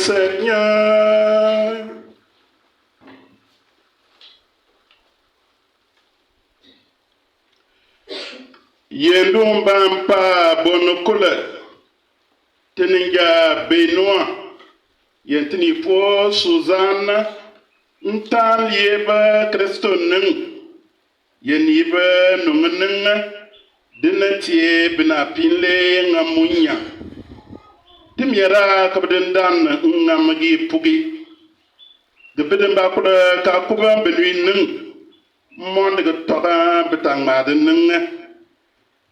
Seigneur. Yendum bampa bonokole teninga Benoît yentini po Suzanne ntan lieba Kristo ning yeniba nunning dinati bina pinle ngamunya timyara kabdendan ngamagi pugi de beden ba kula ka kuba belui ning monde ga toga betangma de ning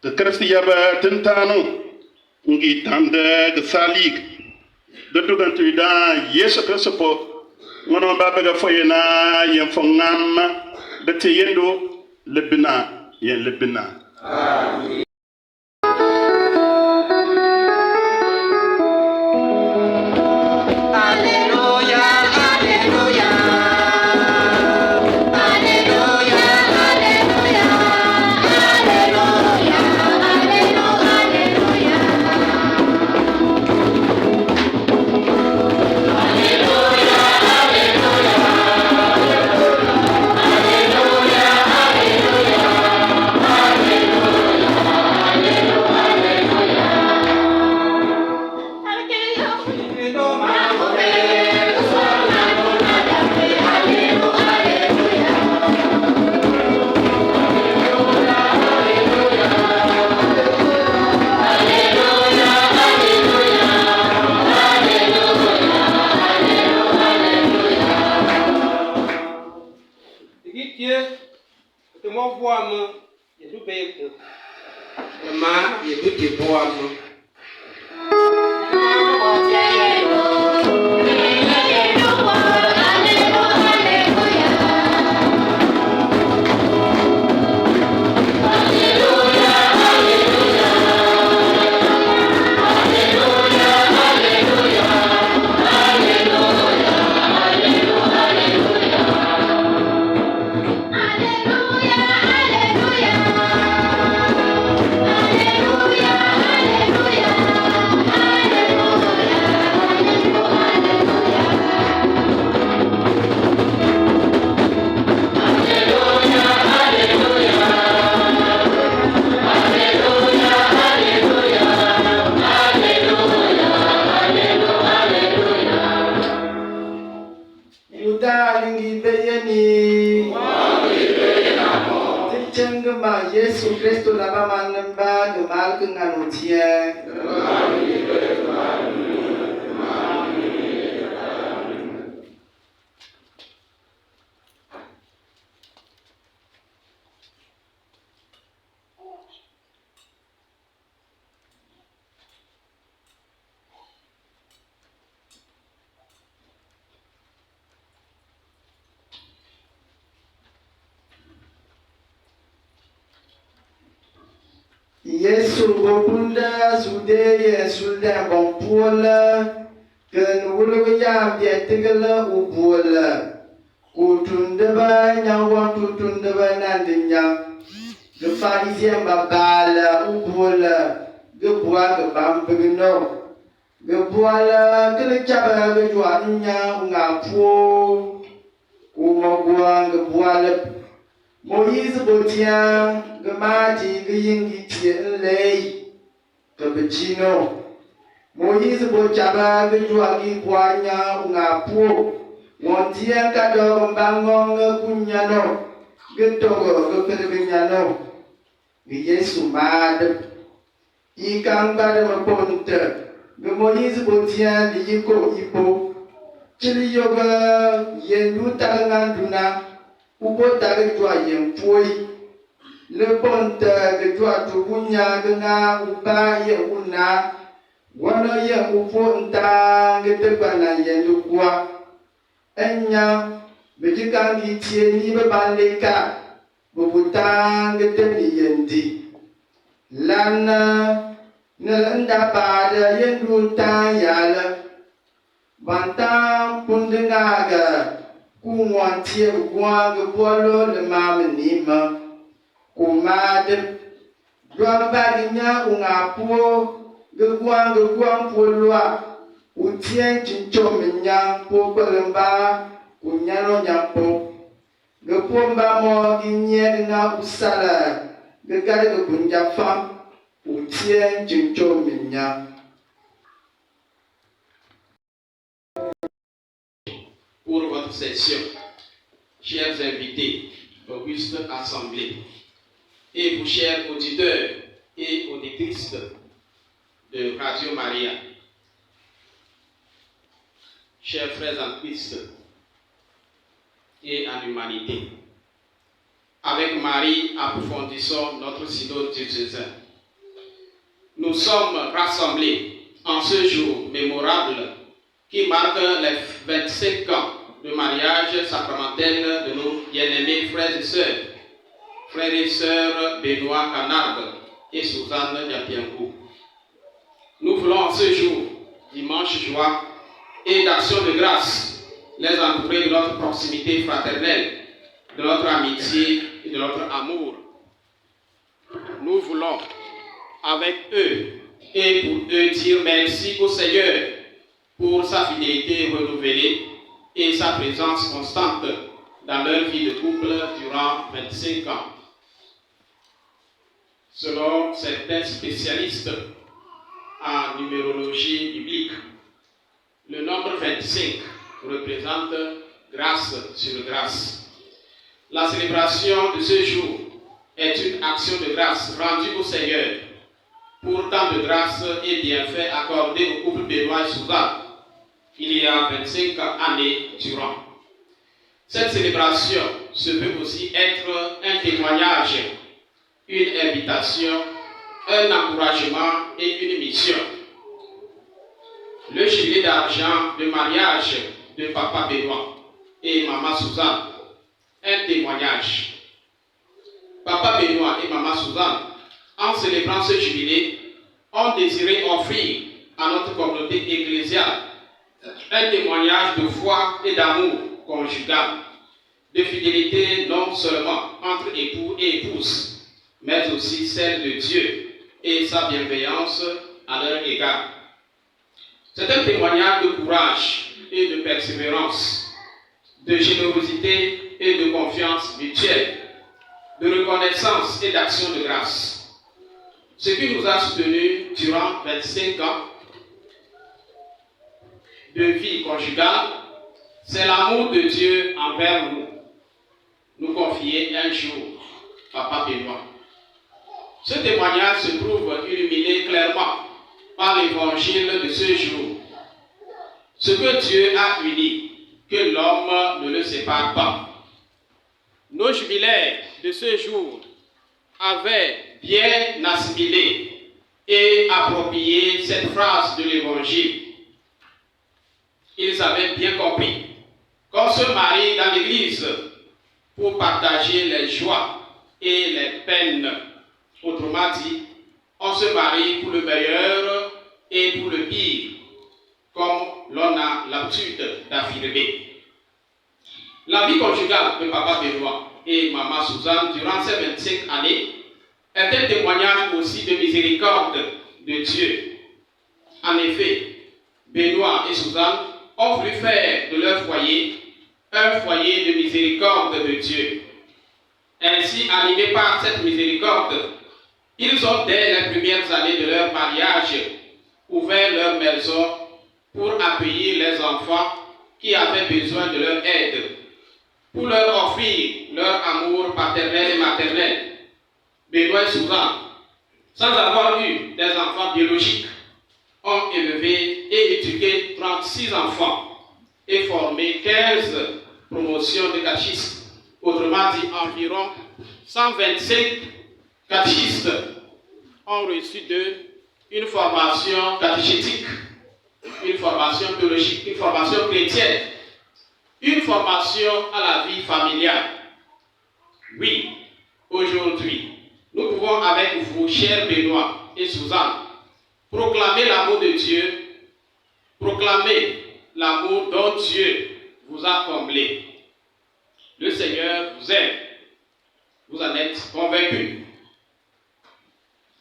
de Kristo yaba tentanu ngi tande de salig de dugantu da Yesu Kristo po ngono ba ga foyena yen fongam de te yendo lebina yen lebina. Amen. Yesu Kristo na mama namba de mal que nganutien. Yesu bopunda sude sulda bompola ken wulu ya bietigala ubola kutunda ba nyawa tutunda ba nandinya de farisien babala ubola de boa de bambigno de boala kele chaba de joanya ngapo umagwa de boala Moïse botia gemati geyingi tielei kabechino Moïse bochaba gejuagi kwanya ngapu montia kado mbangong kunyano getogo gekenyano Yesu mad ikang bade maponte ge Moïse botia diyiko ipo chili yoga yendu talanganduna ubo tare jua yempoi le bonte ge jua tubunya gena uba ye una wono ye ubo nta ge tebana yendu kwa enya bejikangi tie ni be baleka bubuta ge tebi yendi lana nenda pada yendu ta yala banta pundengaga Kuwan tie kuwan ge bolo le mame nima kumade dwa baginya unga puo ge kuwan polwa ou tien chinchomenya pour Belamba, ou nyano nyampo. Le pomba mo guignien na usala, le gade de Bunjafa, ou tien chinchomenya. Pour votre session, chers invités, auguste assemblée, et vous chers auditeurs et auditrices de Radio Maria, chers frères en Christ et en humanité, avec Marie, approfondissons notre synode diocésain. Nous sommes rassemblés en ce jour mémorable qui marque les 25 ans de mariage sacramentel de nos bien-aimés frères et sœurs Benoît Canarde et Suzanne Diapienkou. Nous voulons en ce jour, dimanche joie et d'action de grâce, les entourer de notre proximité fraternelle, de notre amitié et de notre amour. Nous voulons, avec eux et pour eux, dire merci au Seigneur pour sa fidélité renouvelée et sa présence constante dans leur vie de couple durant 25 ans. Selon certains spécialistes en numérologie biblique, le nombre 25 représente grâce sur grâce. La célébration de ce jour est une action de grâce rendue au Seigneur pour tant de grâces et bienfaits accordés au couple Benoît et Suzanne il y a 25 années durant. Cette célébration se veut aussi être un témoignage, une invitation, un encouragement et une mission. Le jubilé d'argent de mariage de Papa Benoît et Maman Suzanne, un témoignage. Papa Benoît et Maman Suzanne, en célébrant ce jubilé, ont désiré offrir à notre communauté ecclésiale un témoignage de foi et d'amour conjugal, de fidélité non seulement entre époux et épouses, mais aussi celle de Dieu et sa bienveillance à leur égard. C'est un témoignage de courage et de persévérance, de générosité et de confiance mutuelle, de reconnaissance et d'action de grâce. Ce qui nous a soutenus durant 25 ans de vie conjugale, c'est l'amour de Dieu envers nous. Nous confiait un jour Papa Benoît. Ce témoignage se trouve illuminé clairement par l'évangile de ce jour. Ce que Dieu a uni, que l'homme ne le sépare pas. Nos jubilaires de ce jour avaient bien assimilé et approprié cette phrase de l'évangile. Ils avaient bien compris qu'on se marie dans l'église pour partager les joies et les peines. Autrement dit, on se marie pour le meilleur et pour le pire, comme l'on a l'habitude d'affirmer. La vie conjugale de Papa Benoît et Maman Suzanne durant ces 25 années est un témoignage aussi de miséricorde de Dieu. En effet, Benoît et Suzanne ont voulu faire de leur foyer un foyer de miséricorde de Dieu. Ainsi, animés par cette miséricorde, ils ont, dès les premières années de leur mariage, ouvert leur maison pour accueillir les enfants qui avaient besoin de leur aide, pour leur offrir leur amour paternel et maternel. Benoît et Suzanne, sans avoir eu des enfants biologiques, ont élevé et éduqué 36 enfants et formé 15 promotions de catéchistes. Autrement dit, environ 125 catéchistes ont reçu d'eux une formation catéchétique, une formation théologique, une formation chrétienne, une formation à la vie familiale. Oui, aujourd'hui, nous pouvons avec vous, chers Benoît et Suzanne, proclamer l'amour de Dieu, proclamer l'amour dont Dieu vous a comblé. Le Seigneur vous aime, vous en êtes convaincus.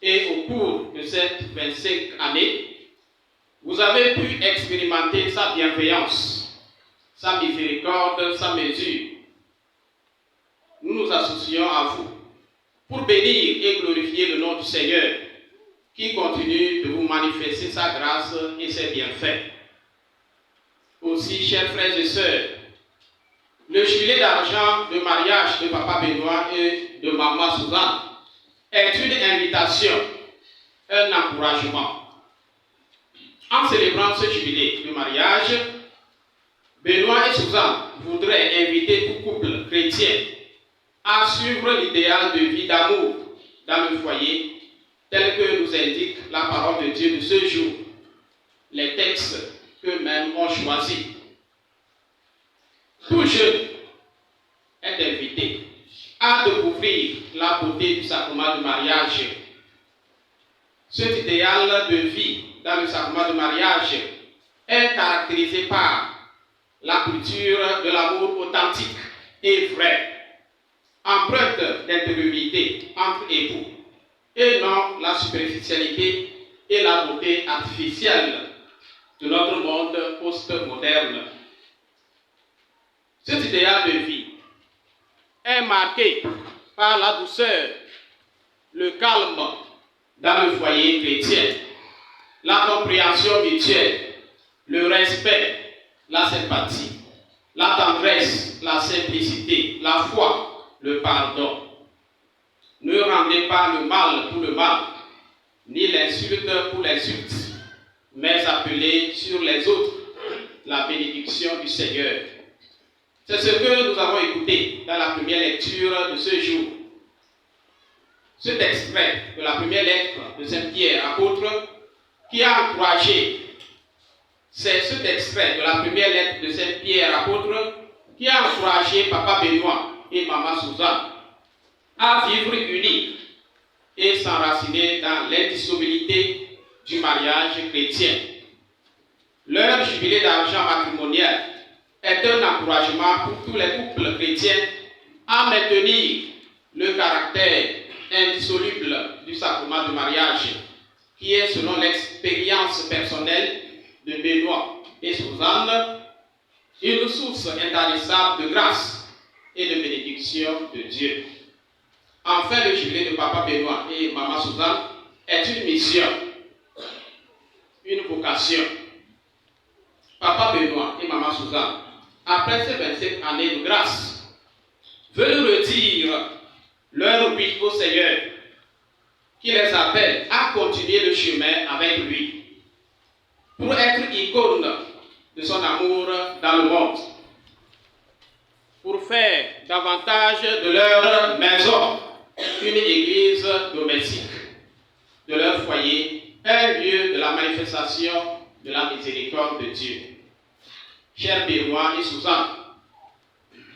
Et au cours de ces 25 années, vous avez pu expérimenter expérimenter sa bienveillance, sa miséricorde, sa mesure, nous nous associons à vous pour bénir et glorifier le nom du Seigneur qui continue de vous manifester sa grâce et ses bienfaits. Aussi, chers frères et sœurs, le jubilé d'argent de mariage de Papa Benoît et de Maman Suzanne est une invitation, un encouragement. En célébrant ce jubilé de mariage, Benoît et Suzanne voudraient inviter tout couple chrétien à suivre l'idéal de vie d'amour dans le foyer, tel que nous indique la parole de Dieu de ce jour, les textes qu'eux-mêmes ont choisis. Tout jeune est invité à découvrir la beauté du sacrement de mariage. Cet idéal de vie dans le sacrement de mariage est caractérisé par la culture de l'amour authentique et vrai, empreinte d'intégrité entre époux, et non la superficialité et la beauté artificielle de notre monde post-moderne. Cet idéal de vie est marqué par la douceur, le calme dans le foyer chrétien, la compréhension mutuelle, le respect, la sympathie, la tendresse, la simplicité, la foi, le pardon. Ne rendez pas le mal pour le mal, ni l'insulte pour l'insulte, mais appelez sur les autres la bénédiction du Seigneur. C'est ce que nous avons écouté dans la première lecture de ce jour. Cet extrait de la première lettre de Saint Pierre, apôtre, qui a encouragé, c'est cet extrait de la première lettre de Saint Pierre, apôtre, qui a encouragé Papa Benoît et Maman Suzanne à vivre unis et s'enraciner dans l'indissolubilité du mariage chrétien. Leur jubilé d'argent matrimonial est un encouragement pour tous les couples chrétiens à maintenir le caractère indissoluble du sacrement de mariage, qui est, selon l'expérience personnelle de Benoît et Suzanne, une source intarissable de grâce et de bénédiction de Dieu. Enfin, le jubilé de Papa Benoît et Maman Suzanne est une mission, une vocation. Papa Benoît et Maman Suzanne, après ces 27 années de grâce, veulent redire leur oui au Seigneur, qui les appelle à continuer le chemin avec lui, pour être icône de son amour dans le monde, pour faire davantage de leur maison une église domestique, de leur foyer un lieu de la manifestation de la miséricorde de Dieu. Chers Benoît et Suzanne,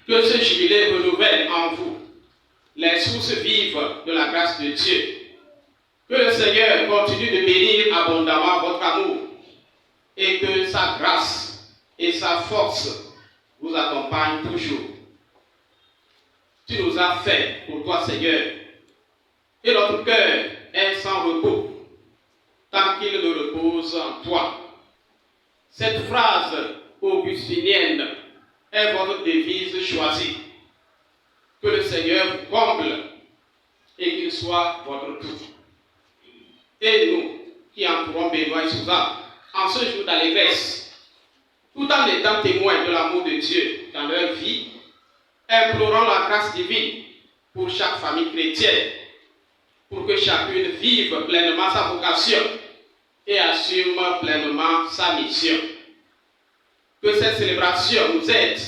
que ce jubilé renouvelle en vous les sources vives de la grâce de Dieu. Que le Seigneur continue de bénir abondamment votre amour et que sa grâce et sa force vous accompagnent toujours. Tu nous as fait pour toi, Seigneur, et notre cœur est sans repos tant qu'il ne repose en toi. Cette phrase augustinienne est votre devise choisie. Que le Seigneur vous comble et qu'il soit votre tout. Et nous, qui entourons Benoît et Suzanne, en ce jour d'allégresse, tout en étant témoins de l'amour de Dieu dans leur vie, implorons la grâce divine pour chaque famille chrétienne, pour que chacune vive pleinement sa vocation et assume pleinement sa mission. Que cette célébration nous aide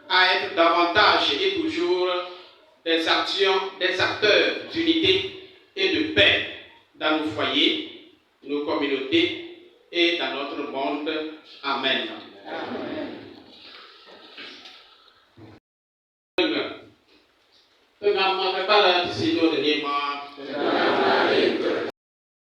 à être davantage et toujours des acteurs d'unité et de paix dans nos foyers, nos communautés et dans notre monde. Amen. Amen.